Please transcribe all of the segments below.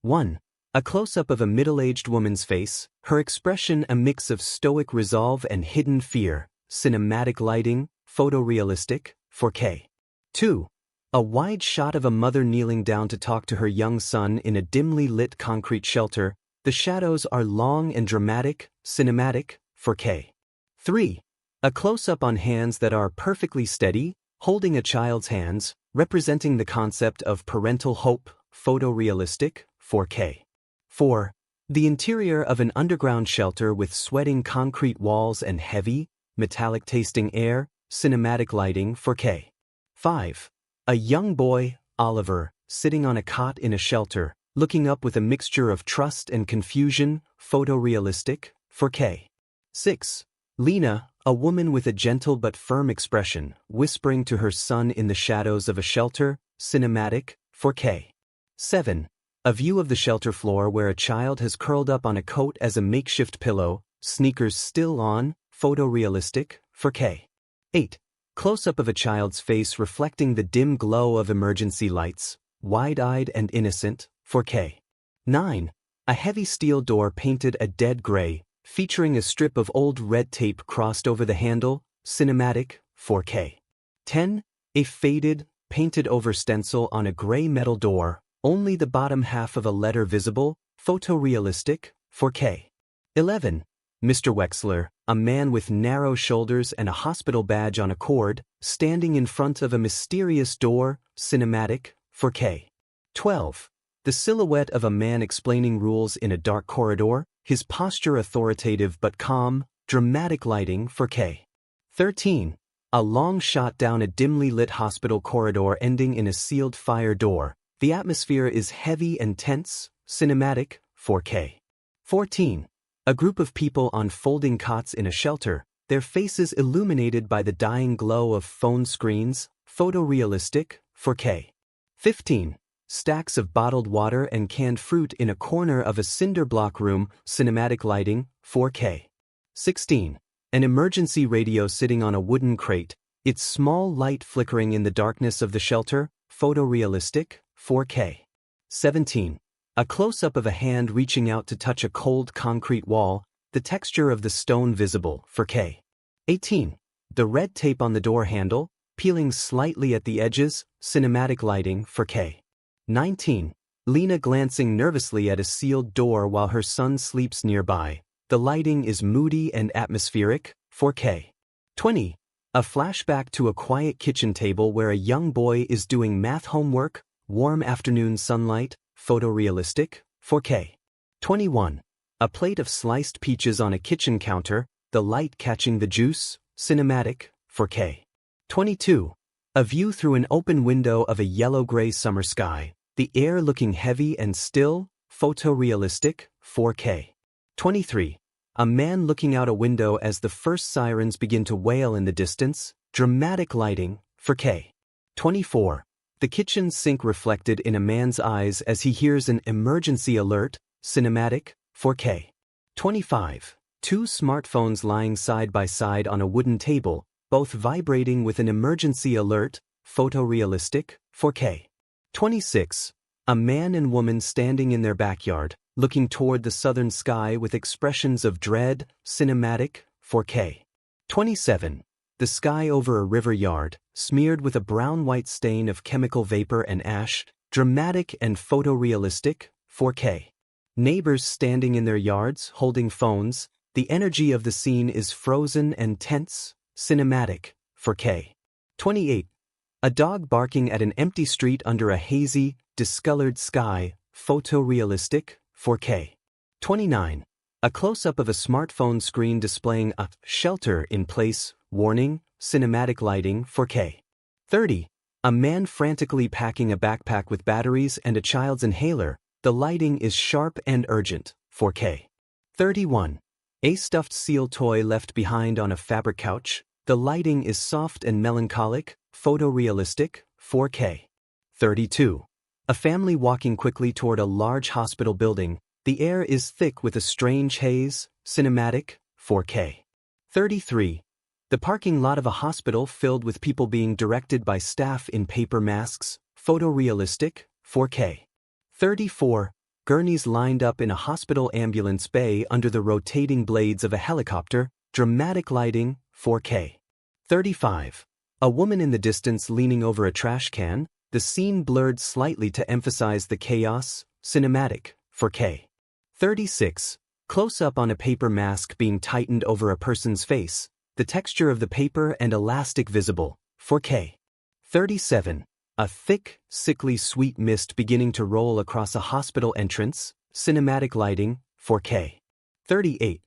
1. A close-up of a middle-aged woman's face, her expression a mix of stoic resolve and hidden fear, cinematic lighting, photorealistic, 4K. 2. A wide shot of a mother kneeling down to talk to her young son in a dimly lit concrete shelter, the shadows are long and dramatic, cinematic, 4K. 3. A close-up on hands that are perfectly steady, holding a child's hands, representing the concept of parental hope, photorealistic, 4K. 4. The interior of an underground shelter with sweating concrete walls and heavy, metallic-tasting air, cinematic lighting, 4K. 5. A young boy, Oliver, sitting on a cot in a shelter, looking up with a mixture of trust and confusion, photorealistic, 4K. 6. Lena, a woman with a gentle but firm expression, whispering to her son in the shadows of a shelter, cinematic, 4K. 7. A view of the shelter floor where a child has curled up on a coat as a makeshift pillow, sneakers still on, photorealistic, 4K. 8. Close-up of a child's face reflecting the dim glow of emergency lights, wide-eyed and innocent, 4K. 9. A heavy steel door painted a dead gray, featuring a strip of old red tape crossed over the handle, cinematic, 4K. 10. A faded, painted-over stencil on a gray metal door, only the bottom half of a letter visible, photorealistic, 4K. 11. Mr. Wexler, a man with narrow shoulders and a hospital badge on a cord, standing in front of a mysterious door, cinematic, 4K. 12. The silhouette of a man explaining rules in a dark corridor, his posture authoritative but calm, dramatic lighting, 4K. 13. A long shot down a dimly lit hospital corridor ending in a sealed fire door. The atmosphere is heavy and tense, cinematic, 4K. 14. A group of people on folding cots in a shelter, their faces illuminated by the dying glow of phone screens, photorealistic, 4K. 15. Stacks of bottled water and canned fruit in a corner of a cinder block room, cinematic lighting, 4K. 16. An emergency radio sitting on a wooden crate, its small light flickering in the darkness of the shelter, photorealistic, 4K. 17. A close-up of a hand reaching out to touch a cold concrete wall, the texture of the stone visible, 4K. 18. The red tape on the door handle, peeling slightly at the edges, cinematic lighting, 4K. 19. Lena glancing nervously at a sealed door while her son sleeps nearby. The lighting is moody and atmospheric, 4K. 20. A flashback to a quiet kitchen table where a young boy is doing math homework, warm afternoon sunlight, photorealistic, 4K. 21. A plate of sliced peaches on a kitchen counter, the light catching the juice, cinematic, 4K. 22. A view through an open window of a yellow-gray summer sky, the air looking heavy and still, photorealistic, 4K. 23. A man looking out a window as the first sirens begin to wail in the distance, dramatic lighting, 4K. 24. The kitchen sink reflected in a man's eyes as he hears an emergency alert, cinematic, 4K. 25. Two smartphones lying side by side on a wooden table, both vibrating with an emergency alert, photorealistic, 4K. 26. A man and woman standing in their backyard, looking toward the southern sky with expressions of dread, cinematic, 4K. 27. The sky over a river yard, smeared with a brown-white stain of chemical vapor and ash, dramatic and photorealistic, 4K. Neighbors standing in their yards, holding phones, the energy of the scene is frozen and tense, cinematic, 4K. 28. A dog barking at an empty street under a hazy, discolored sky, photorealistic, 4K. 29. A close-up of a smartphone screen displaying a shelter in place, warning, cinematic lighting, 4K. 30. A man frantically packing a backpack with batteries and a child's inhaler, the lighting is sharp and urgent, 4K. 31. A stuffed seal toy left behind on a fabric couch, the lighting is soft and melancholic, photorealistic, 4K. 32. A family walking quickly toward a large hospital building, the air is thick with a strange haze, cinematic, 4K. 33. The parking lot of a hospital filled with people being directed by staff in paper masks, photorealistic, 4K. 34. gurneys lined up in a hospital ambulance bay under the rotating blades of a helicopter, dramatic lighting, 4K. 35. A woman in the distance leaning over a trash can, the scene blurred slightly to emphasize the chaos, cinematic, 4K. 36. Close-up on a paper mask being tightened over a person's face, the texture of the paper and elastic visible, 4K. 37. A thick, sickly sweet mist beginning to roll across a hospital entrance, cinematic lighting, 4K. 38.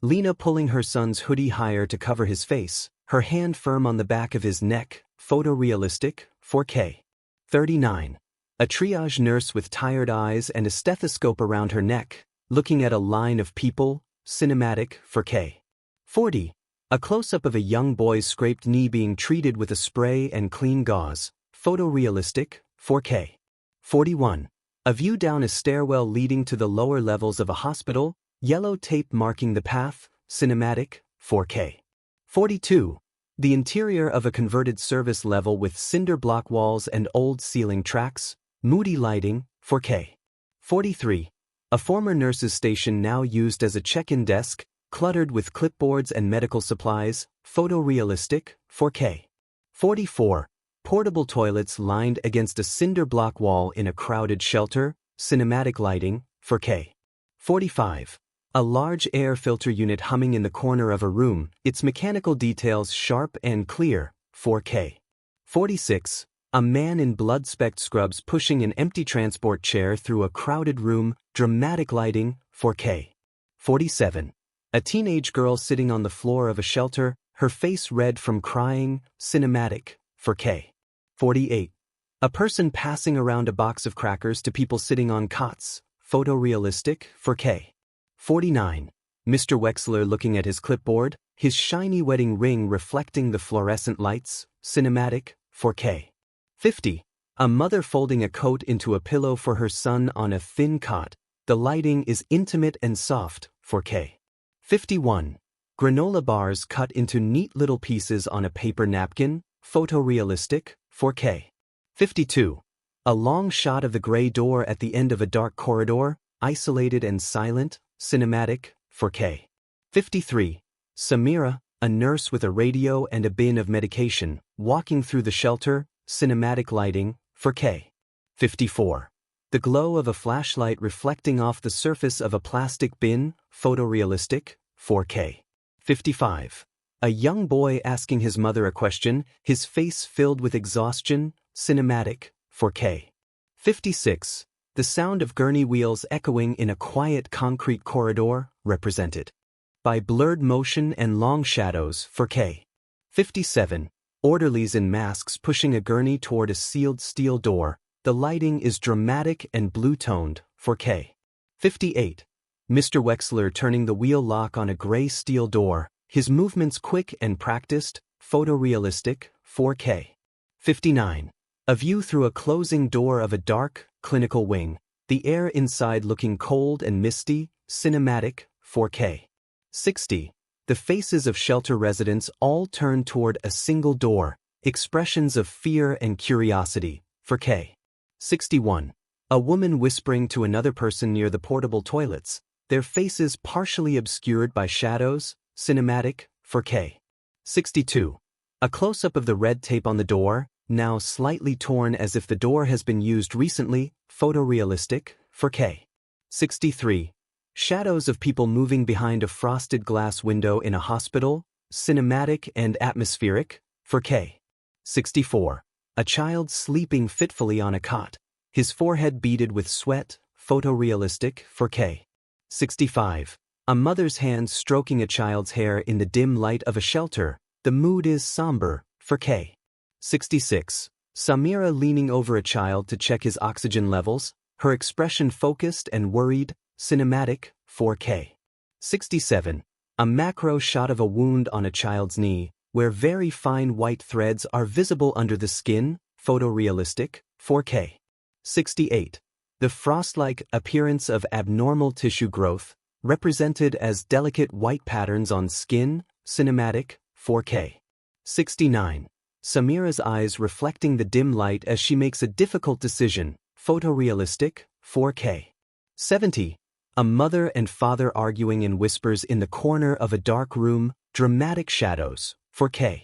Lena pulling her son's hoodie higher to cover his face, her hand firm on the back of his neck, photorealistic, 4K. 39. A triage nurse with tired eyes and a stethoscope around her neck, looking at a line of people, cinematic, 4K. 40. A close-up of a young boy's scraped knee being treated with a spray and clean gauze, photorealistic, 4K. 41. A view down a stairwell leading to the lower levels of a hospital, yellow tape marking the path, cinematic, 4K. 42. The interior of a converted service level with cinder block walls and old ceiling tracks, moody lighting, 4K. 43. A former nurse's station now used as a check-in desk, cluttered with clipboards and medical supplies, photorealistic, 4K. 44. Portable toilets lined against a cinder block wall in a crowded shelter, cinematic lighting, 4K. 45. A large air filter unit humming in the corner of a room, its mechanical details sharp and clear, 4K. 46. A man in blood-specked scrubs pushing an empty transport chair through a crowded room, dramatic lighting, 4K. 47. A teenage girl sitting on the floor of a shelter, her face red from crying, cinematic, 4K. 48. A person passing around a box of crackers to people sitting on cots, photorealistic, 4K. 49. Mr. Wexler looking at his clipboard, his shiny wedding ring reflecting the fluorescent lights, cinematic, 4K. 50. A mother folding a coat into a pillow for her son on a thin cot, the lighting is intimate and soft, 4K. 51. Granola bars cut into neat little pieces on a paper napkin, photorealistic, 4K. 52. A long shot of the gray door at the end of a dark corridor, isolated and silent, cinematic, 4K. 53. Samira, a nurse with a radio and a bin of medication, walking through the shelter, cinematic lighting, 4K. 54. The glow of a flashlight reflecting off the surface of a plastic bin, photorealistic, 4K. 55. A young boy asking his mother a question, his face filled with exhaustion, cinematic, 4K. 56. The sound of gurney wheels echoing in a quiet concrete corridor, represented by blurred motion and long shadows, 4K. 57. Orderlies in masks pushing a gurney toward a sealed steel door, the lighting is dramatic and blue-toned, 4K. 58. Mr. Wexler turning the wheel lock on a gray steel door, his movements quick and practiced, photorealistic, 4K. 59. A view through a closing door of a dark, clinical wing, the air inside looking cold and misty, cinematic, 4K. 60. The faces of shelter residents all turned toward a single door, expressions of fear and curiosity, 4K. 61. A woman whispering to another person near the portable toilets, their faces partially obscured by shadows, cinematic, 4K. 62. A close-up of the red tape on the door, now slightly torn as if the door has been used recently, photorealistic, 4K. 63. Shadows of people moving behind a frosted glass window in a hospital, cinematic and atmospheric, 4K. 64. A child sleeping fitfully on a cot, his forehead beaded with sweat, photorealistic, 4K. 65. A mother's hand stroking a child's hair in the dim light of a shelter, the mood is somber, 4K. 66. Samira leaning over a child to check his oxygen levels, her expression focused and worried, cinematic, 4K. 67. A macro shot of a wound on a child's knee, where very fine white threads are visible under the skin, photorealistic, 4K. 68. The frost-like appearance of abnormal tissue growth, represented as delicate white patterns on skin, cinematic, 4K. 69. Samira's eyes reflecting the dim light as she makes a difficult decision, photorealistic, 4K. 70. A mother and father arguing in whispers in the corner of a dark room, dramatic shadows, 4K.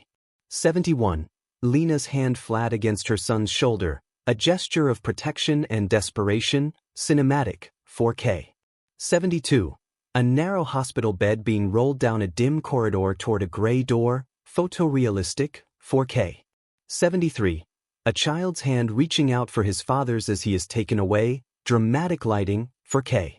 71. Lena's hand flat against her son's shoulder, a gesture of protection and desperation, cinematic, 4K. 72. A narrow hospital bed being rolled down a dim corridor toward a gray door, photorealistic, 4K. 73. A child's hand reaching out for his father's as he is taken away, dramatic lighting, 4K.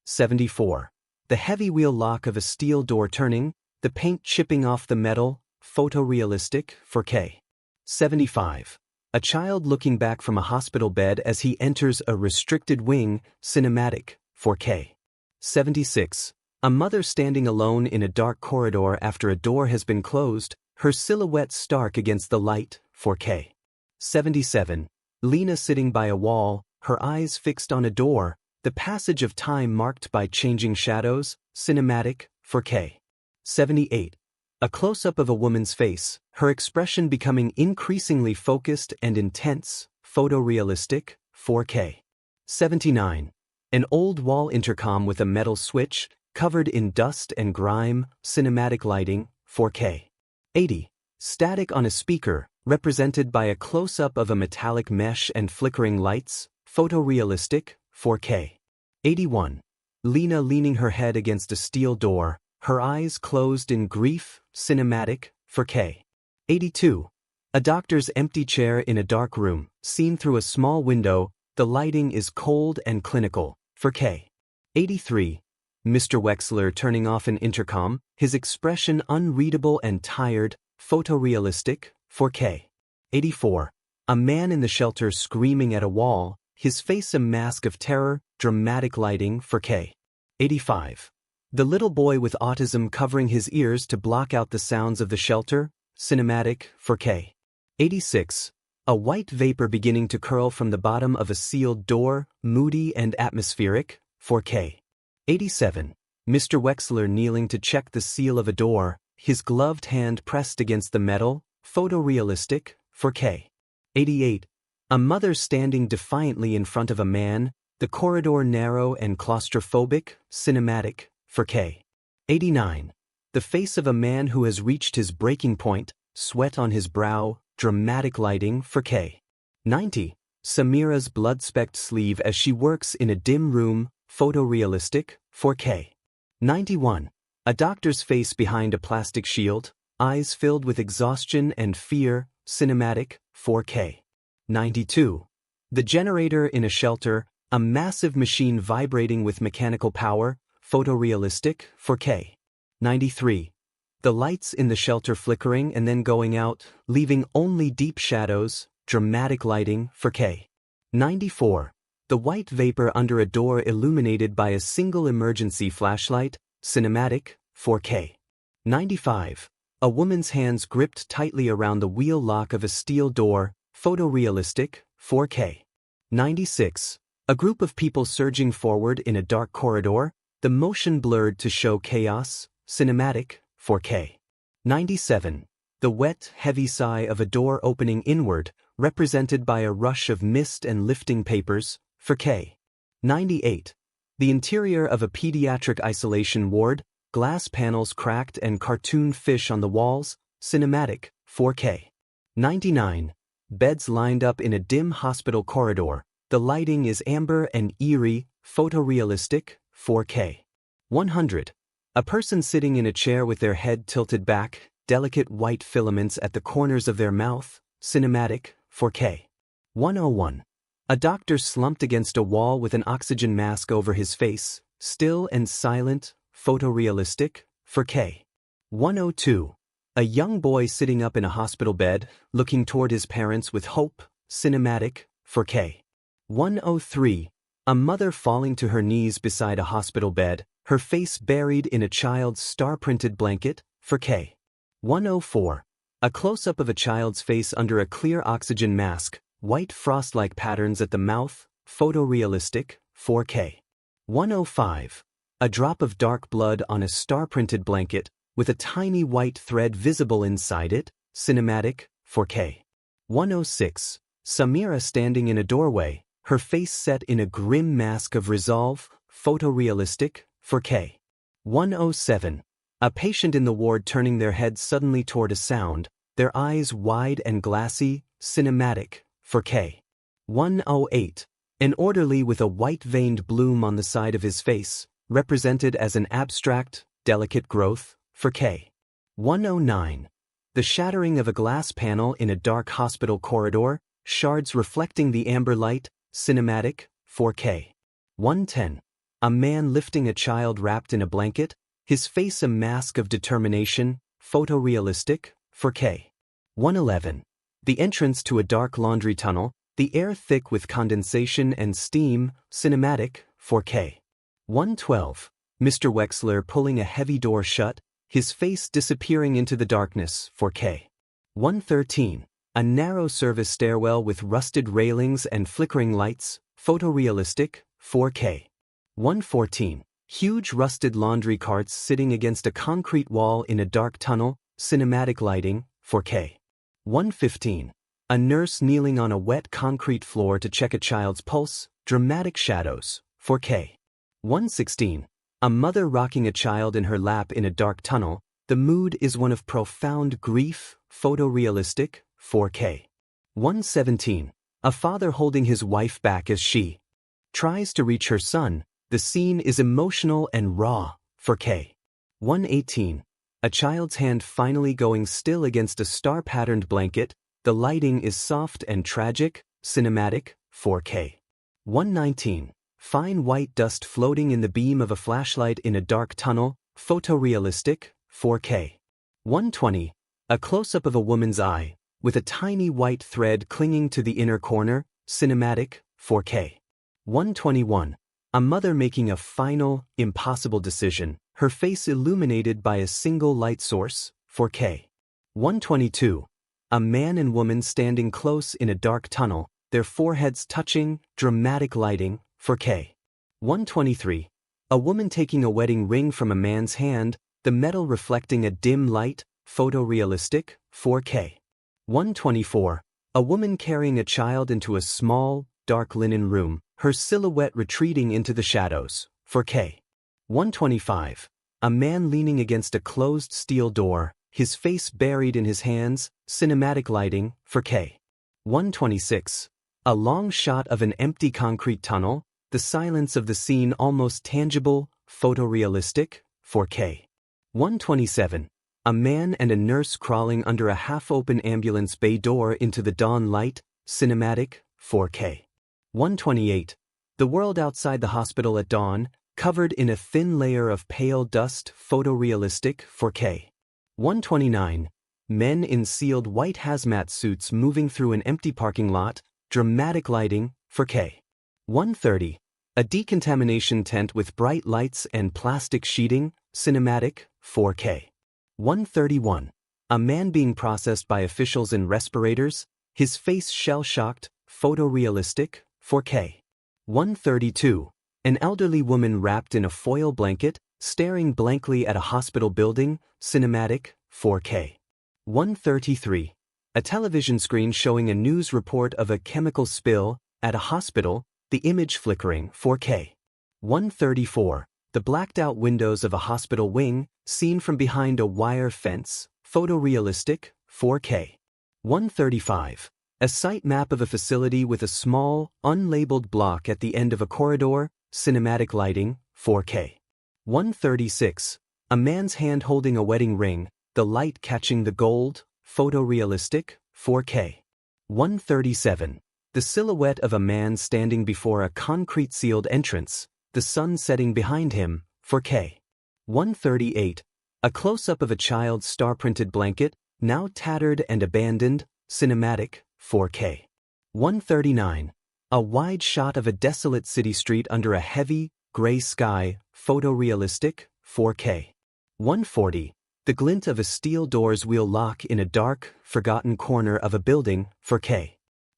74. The heavy wheel lock of a steel door turning, the paint chipping off the metal, photorealistic, 4K. 75. A child looking back from a hospital bed as he enters a restricted wing, cinematic, 4K. 76. A mother standing alone in a dark corridor after a door has been closed, her silhouette stark against the light, 4K. 77. Lena sitting by a wall, her eyes fixed on a door, the passage of time marked by changing shadows, cinematic, 4K. 78. A close-up of a woman's face, her expression becoming increasingly focused and intense, photorealistic, 4K. 79. An old wall intercom with a metal switch, covered in dust and grime, cinematic lighting, 4K. 80. Static on a speaker, represented by a close-up of a metallic mesh and flickering lights, photorealistic, 4K. 81. Lena leaning her head against a steel door, her eyes closed in grief, cinematic, 4K. 82. A doctor's empty chair in a dark room, seen through a small window, the lighting is cold and clinical, 4K. 83. Mr. Wexler turning off an intercom, his expression unreadable and tired, photorealistic, 4K. 84. A man in the shelter screaming at a wall, his face a mask of terror, dramatic lighting, 4K. 85. The little boy with autism covering his ears to block out the sounds of the shelter, cinematic, 4K. 86. A white vapor beginning to curl from the bottom of a sealed door, moody and atmospheric, 4K. 87. Mr. Wexler kneeling to check the seal of a door, his gloved hand pressed against the metal, photorealistic, 4K. 88. A mother standing defiantly in front of a man, the corridor narrow and claustrophobic, cinematic, 4K. 89. The face of a man who has reached his breaking point, sweat on his brow, dramatic lighting, 4K. 90. Samira's blood-specked sleeve as she works in a dim room, photorealistic, 4K. 91. A doctor's face behind a plastic shield, eyes filled with exhaustion and fear, cinematic, 4K. 92. The generator in a shelter, a massive machine vibrating with mechanical power, photorealistic, 4K. 93. The lights in the shelter flickering and then going out, leaving only deep shadows, dramatic lighting, 4K. 94. The white vapor under a door illuminated by a single emergency flashlight, cinematic, 4K. 95. A woman's hands gripped tightly around the wheel lock of a steel door, photorealistic, 4K. 96. A group of people surging forward in a dark corridor, the motion blurred to show chaos, cinematic, 4K. 97. The wet, heavy sigh of a door opening inward, represented by a rush of mist and lifting papers, 4K. 98. The interior of a pediatric isolation ward, glass panels cracked and cartoon fish on the walls, cinematic, 4K. 99. Beds lined up in a dim hospital corridor, the lighting is amber and eerie, photorealistic, 4K. 100. A person sitting in a chair with their head tilted back, delicate white filaments at the corners of their mouth, cinematic, 4K. 101. A doctor slumped against a wall with an oxygen mask over his face, still and silent, photorealistic, 4K. 102. A young boy sitting up in a hospital bed, looking toward his parents with hope, cinematic, 4K. 103. A mother falling to her knees beside a hospital bed, her face buried in a child's star-printed blanket, 4K. 104. A close-up of a child's face under a clear oxygen mask, white frost-like patterns at the mouth, photorealistic, 4K. 105. A drop of dark blood on a star-printed blanket, with a tiny white thread visible inside it, cinematic, 4K. 106. Samira standing in a doorway, her face set in a grim mask of resolve, photorealistic, 4K. 107. A patient in the ward turning their head suddenly toward a sound, their eyes wide and glassy, cinematic, 4K. 108. An orderly with a white-veined bloom on the side of his face, represented as an abstract, delicate growth, 4K. 109. The shattering of a glass panel in a dark hospital corridor, shards reflecting the amber light, cinematic, 4K. 110. A man lifting a child wrapped in a blanket, his face a mask of determination, photorealistic, 4K. 111. The entrance to a dark laundry tunnel, the air thick with condensation and steam, cinematic, 4K. 112. Mr. Wexler pulling a heavy door shut, his face disappearing into the darkness, 4K. 113. A narrow service stairwell with rusted railings and flickering lights, photorealistic, 4K. 114. Huge rusted laundry carts sitting against a concrete wall in a dark tunnel, cinematic lighting, 4K. 115. A nurse kneeling on a wet concrete floor to check a child's pulse, dramatic shadows, 4K. 116. A mother rocking a child in her lap in a dark tunnel, the mood is one of profound grief, photorealistic, 4K. 117. A father holding his wife back as she tries to reach her son, the scene is emotional and raw, 4K. 118. A child's hand finally going still against a star-patterned blanket, the lighting is soft and tragic, cinematic, 4K. 119. Fine white dust floating in the beam of a flashlight in a dark tunnel, photorealistic, 4K. 120. A close-up of a woman's eye, with a tiny white thread clinging to the inner corner, cinematic, 4K. 121. A mother making a final, impossible decision, her face illuminated by a single light source, 4K. 122. A man and woman standing close in a dark tunnel, their foreheads touching, dramatic lighting, 4K. 123. A woman taking a wedding ring from a man's hand, the metal reflecting a dim light, photorealistic, 4K. 124. A woman carrying a child into a small, dark linen room, her silhouette retreating into the shadows, 4K. 125. A man leaning against a closed steel door, his face buried in his hands, cinematic lighting, 4K. 126. A long shot of an empty concrete tunnel, the silence of the scene almost tangible, photorealistic, 4K. 127. A man and a nurse crawling under a half-open ambulance bay door into the dawn light, cinematic, 4K. 128. The world outside the hospital at dawn, covered in a thin layer of pale dust, photorealistic, 4K. 129. Men in sealed white hazmat suits moving through an empty parking lot, dramatic lighting, 4K. 130. A decontamination tent with bright lights and plastic sheeting, cinematic, 4K. 131. A man being processed by officials in respirators, his face shell-shocked, photorealistic, 4K. 132. An elderly woman wrapped in a foil blanket, staring blankly at a hospital building, cinematic, 4K. 133. A television screen showing a news report of a chemical spill at a hospital, the image flickering, 4K. 134. The blacked-out windows of a hospital wing, seen from behind a wire fence, photorealistic, 4K. 135. A site map of a facility with a small, unlabeled block at the end of a corridor, cinematic lighting, 4K. 136. A man's hand holding a wedding ring, the light catching the gold, photorealistic, 4K. 137. The silhouette of a man standing before a concrete-sealed entrance, the sun setting behind him, 4K. 138. A close-up of a child's star-printed blanket, now tattered and abandoned, cinematic, 4K. 139. A wide shot of a desolate city street under a heavy, gray sky, photorealistic, 4K. 140. The glint of a steel door's wheel lock in a dark, forgotten corner of a building, 4K.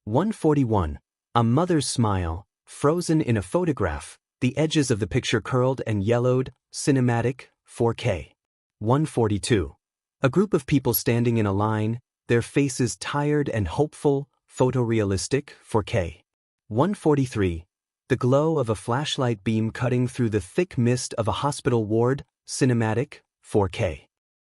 141. A mother's smile, frozen in a photograph, the edges of the picture curled and yellowed, cinematic, 4K. 142. A group of people standing in a line, their faces tired and hopeful, photorealistic, 4K. 143. The glow of a flashlight beam cutting through the thick mist of a hospital ward, cinematic, 4K.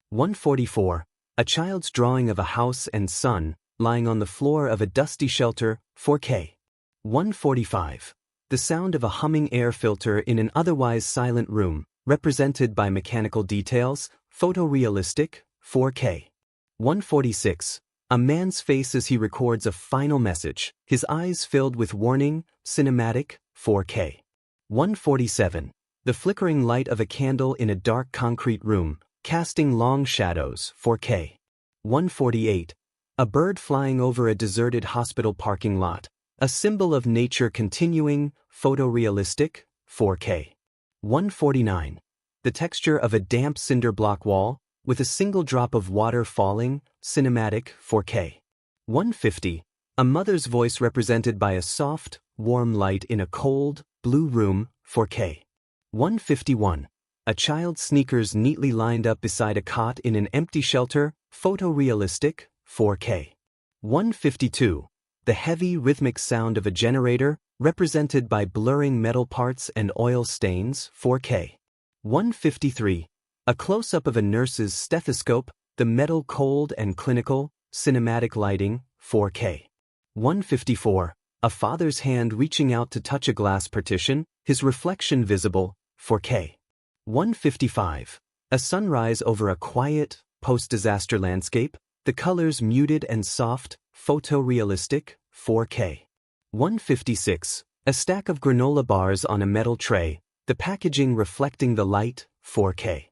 144. A child's drawing of a house and sun, lying on the floor of a dusty shelter, 4K. 145. The sound of a humming air filter in an otherwise silent room, represented by mechanical details, photorealistic, 4K. 146. A man's face as he records a final message, his eyes filled with warning, cinematic, 4K. 147. The flickering light of a candle in a dark concrete room, casting long shadows, 4K. 148. A bird flying over a deserted hospital parking lot, a symbol of nature continuing, photorealistic, 4K. 149. The texture of a damp cinder block wall, with a single drop of water falling, cinematic, 4K. 150. A mother's voice represented by a soft, warm light in a cold, blue room, 4K. 151. A child's sneakers neatly lined up beside a cot in an empty shelter, photorealistic, 4K. 152. The heavy rhythmic sound of a generator, represented by blurring metal parts and oil stains, 4K. 153. A close-up of a nurse's stethoscope, the metal cold and clinical, cinematic lighting, 4K. 154. A father's hand reaching out to touch a glass partition, his reflection visible, 4K. 155. A sunrise over a quiet, post-disaster landscape, the colors muted and soft, photorealistic, 4K. 156. A stack of granola bars on a metal tray, the packaging reflecting the light, 4K.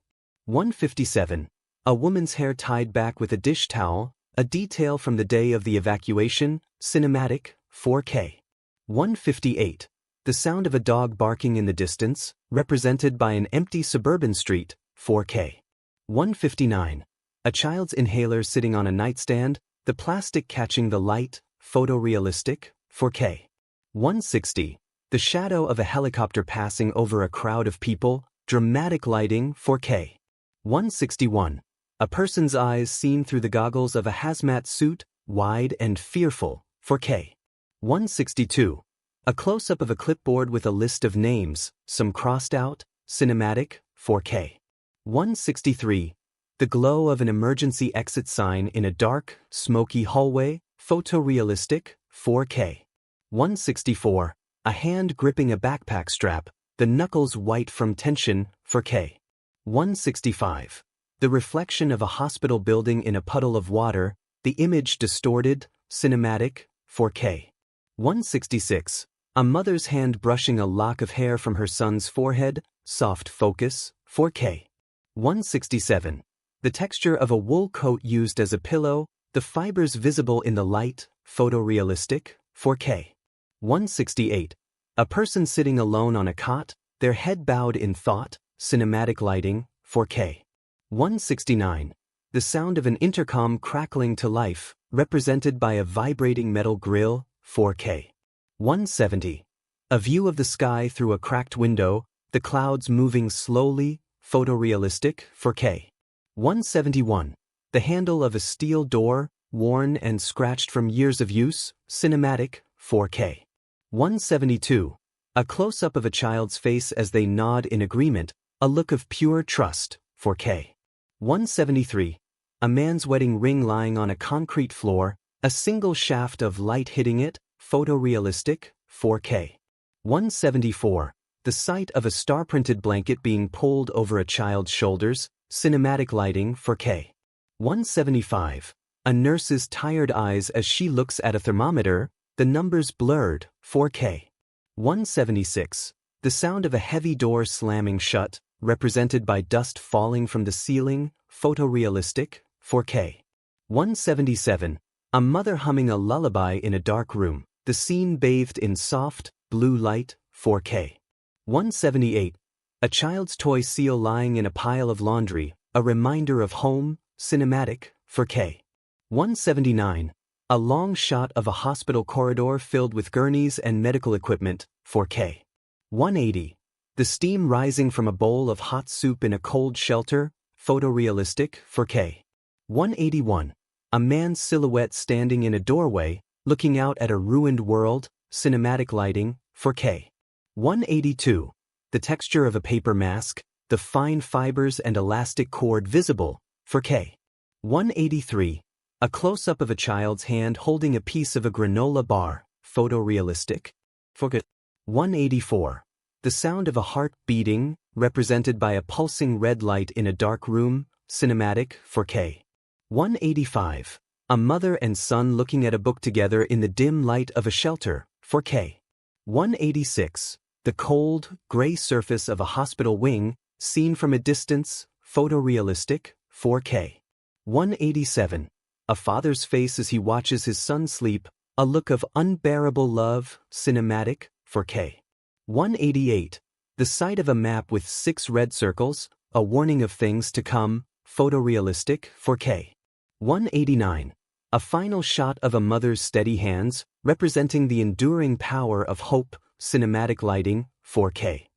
157. A woman's hair tied back with a dish towel, a detail from the day of the evacuation, cinematic, 4K. 158. The sound of a dog barking in the distance, represented by an empty suburban street, 4K. 159. A child's inhaler sitting on a nightstand, the plastic catching the light, photorealistic, 4K. 160. The shadow of a helicopter passing over a crowd of people, dramatic lighting, 4K. 161. A person's eyes seen through the goggles of a hazmat suit, wide and fearful, 4K. 162. A close-up of a clipboard with a list of names, some crossed out, cinematic, 4K. 163. The glow of an emergency exit sign in a dark, smoky hallway, photorealistic, 4K. 164. A hand gripping a backpack strap, the knuckles white from tension, 4K. 165. The reflection of a hospital building in a puddle of water, the image distorted, cinematic, 4K. 166. A mother's hand brushing a lock of hair from her son's forehead, soft focus, 4K. 167. The texture of a wool coat used as a pillow, the fibers visible in the light, photorealistic, 4K. 168. A person sitting alone on a cot, their head bowed in thought, cinematic lighting, 4K. 169. The sound of an intercom crackling to life, represented by a vibrating metal grill, 4K. 170. A view of the sky through a cracked window, the clouds moving slowly, photorealistic, 4K. 171. The handle of a steel door, worn and scratched from years of use, cinematic, 4K. 172. A close-up of a child's face as they nod in agreement, a look of pure trust, 4K. 173. A man's wedding ring lying on a concrete floor, a single shaft of light hitting it, photorealistic, 4K. 174. The sight of a star-printed blanket being pulled over a child's shoulders, cinematic lighting, 4K. 175. A nurse's tired eyes as she looks at a thermometer, the numbers blurred, 4K. 176. The sound of a heavy door slamming shut, represented by dust falling from the ceiling, photorealistic, 4K. 177. A mother humming a lullaby in a dark room, the scene bathed in soft, blue light, 4K. 178. A child's toy seal lying in a pile of laundry, a reminder of home, cinematic, 4K. 179. A long shot of a hospital corridor filled with gurneys and medical equipment, 4K. 180. The steam rising from a bowl of hot soup in a cold shelter, photorealistic, 4K. 181. A man's silhouette standing in a doorway, looking out at a ruined world, cinematic lighting, 4K. 182. The texture of a paper mask, the fine fibers and elastic cord visible, 4K. 183. A close-up of a child's hand holding a piece of a granola bar, photorealistic, 4K. 184. The sound of a heart beating, represented by a pulsing red light in a dark room, cinematic, 4K. 185. A mother and son looking at a book together in the dim light of a shelter, 4K. 186. The cold, gray surface of a hospital wing, seen from a distance, photorealistic, 4K. 187. A father's face as he watches his son sleep, a look of unbearable love, cinematic, 4K. 188. The sight of a map with 6 red circles, a warning of things to come, photorealistic, 4K. 189. A final shot of a mother's steady hands, representing the enduring power of hope, cinematic lighting, 4K.